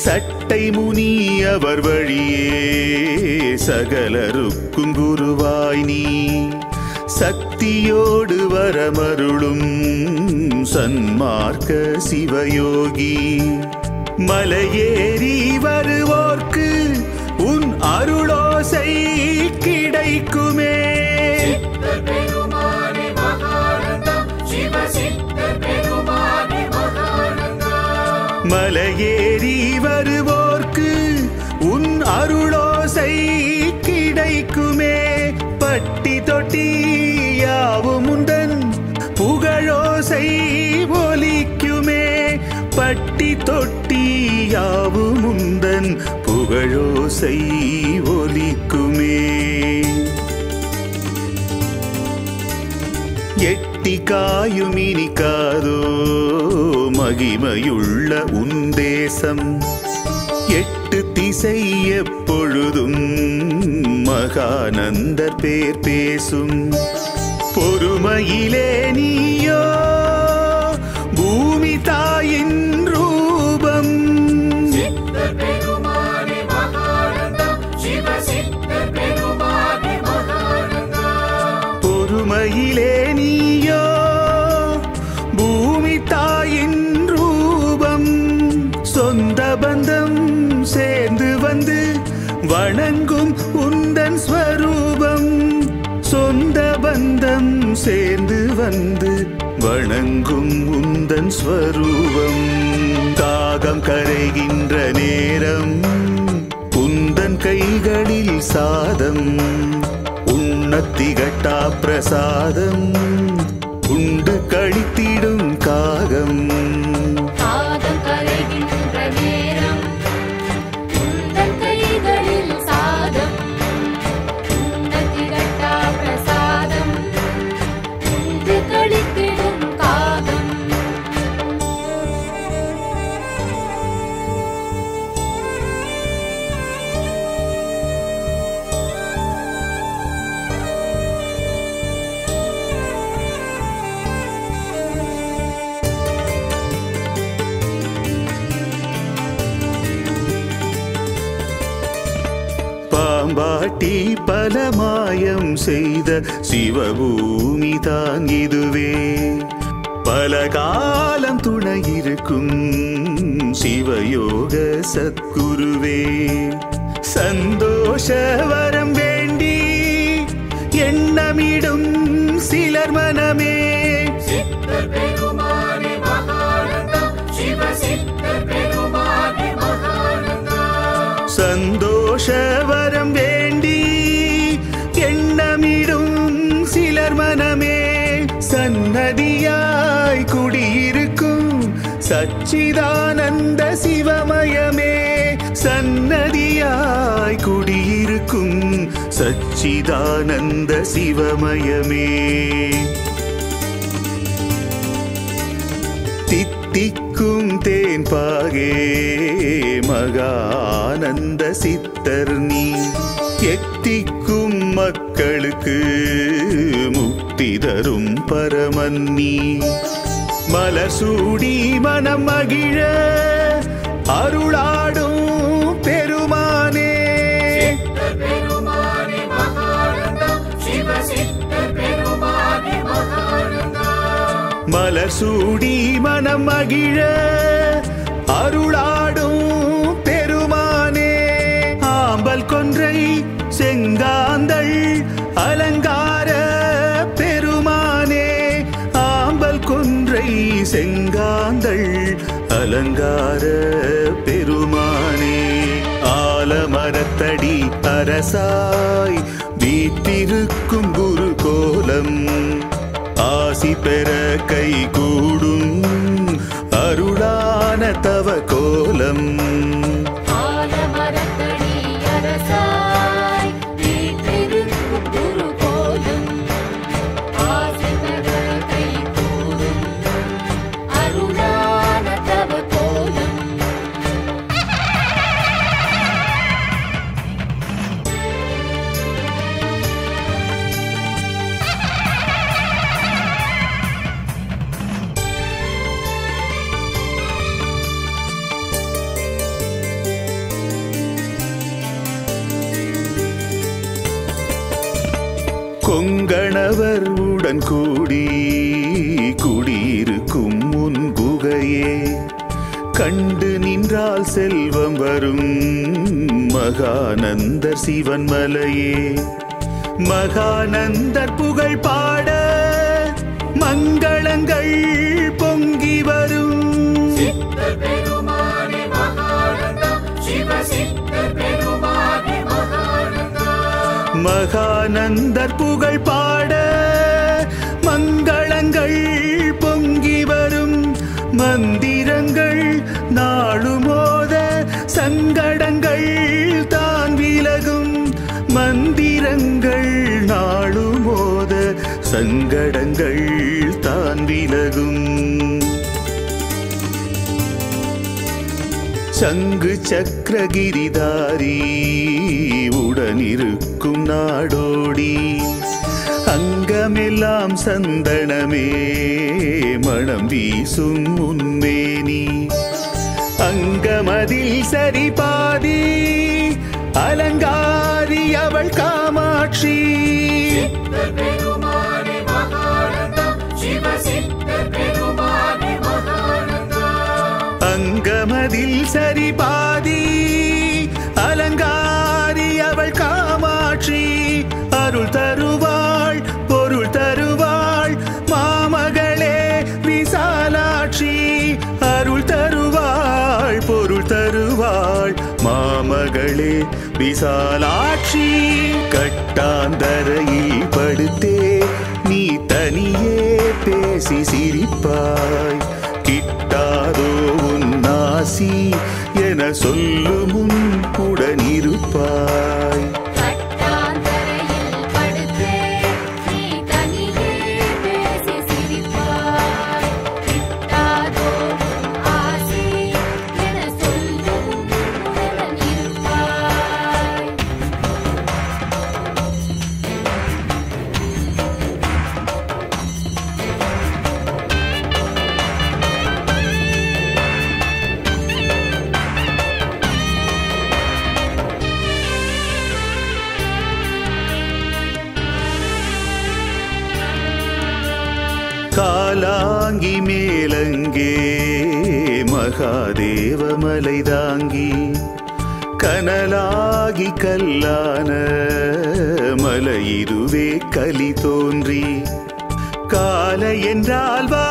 சட்டை முனி அவர் வழியே சகலருக்கும் குருவாய் நீ சக்தியோடு வரமருளும் சன்மார்க்க சிவயோகி மலையேறி வருவோர்க்கு உன் அருளோசை கிடைக்குமே. மலையேறி வருவோர்க்கு உன் அருளோசை கிடைக்குமே. பட்டி தொட்டி யாவும் உந்தன் புகழோசை ஒலிக்குமே. பட்டி தொட்டி யாவும் உந்தன் புகழோசை ஒலிக்குமே. எட்டி காயும் இனிக்காதோ மகிமையுள்ள உந்தேசம். எட்டு திசை எப்பொழுதும் மகானந்தர் பேர் பேசும். பொறுமையிலே நீயோ பூமி தாயின் ரூபம். பொறுமையிலே நீயோ பூமி தாயின் ரூபம். சொந்த பந்தம் சேர்ந்து வந்து வணங்கும் உந்தன் ஸ்வரூபம். சொந்த பந்தம் சேர்ந்து வந்து வணங்கும் உந்தன் ஸ்வரூபம். தாகம் கரைகின்ற நேரம் உந்தன் கைகளில் சாதம். உண்ணத்திகட்டா பிரசாதம் உண்டு கழித்திடும் காகம். பாம்பாட்டி பல மாயம் செய்த சிவபூமி தான் இதுவே. பல காலம் துணையிருக்கும் சிவயோக சத்குருவே. சந்தோஷ வரம் வேண்டி எண்ணமிடும் சிலர் மனமே. சந்தோஷ வரம் வேண்டி எண்ணமிடும் சிலர் மனமே. சன்னதியாய் குடியிருக்கும் சச்சிதானந்த சிவமயமே. சன்னதியாய் குடியிருக்கும் சச்சிதானந்த சிவமயமே. தித்திக்கும் தேன் பாகே மகானந்த சித்தர் நீ. எத்திக்கும் மக்களுக்கு முக்தி தரும் பரமன்னி. மலர் சூடி மனம் மகிழ அருளாடும் பெருமானே. மலர் சூடி மனம் மகிழ அருளாடும் பெருமானே. ஆம்பல் கொன்றை செங்காந்தள் அலங்கார பெருமானே. ஆம்பல் கொன்றை செங்காந்தள் அலங்கார பெருமானே. ஆலமரத்தடி அரசாய் வீற்றிருக்கும் குரு கோலம். ஆசி பெற கை கூடும் அருளான தவ கோலம். கொங்கணவர் உடன் கூடி குடியிருக்கும் முன் குகையே கண்டு நின்றால் செல்வம் வரும் மகானந்தர் சிவன் மலையே மகானந்தர் புகழ் பாட மங்களங்கள் பொங்கி வரும் மகானந்தர் புகழ் பாட மங்களங்கள் பொங்கி வரும் மந்திரங்கள் நாளுமோத சங்கடங்கள் தான் விலகும் மந்திரங்கள் நாளுமோத சங்கடங்கள் தான் விலகும் சங்கு சக்கரகிரிதாரி உடனிருக்கும் நாடோடி அங்கமெல்லாம் சந்தனமே மணம் வீசும் உன்மேனி அங்கமதில் சரி பாதி அலங்காரி அவள் காமாட்சி அங்கமதில் சரி பாதி அலங்காரி அவள் காமாட்சி அருள் தருவாள் பொருள் தருவாள் மாமகளே விசாலாட்சி அருள் தருவாள் பொருள் தருவாள் மாமகளே விசாலாட்சி கட்டாந்தரையில் படுத்தே நீ தனியே பேசி சிரிப்பாய் கிட்டாதோ உன் ஆசி என சொல்லும் உன் உடனிருப்பாய் காலாங்கி மேலங்கே மகாதேவ மலை தாங்கி கனலாகி கல்லான மலையிருவே கலி தோன்றி கால என்றால் வா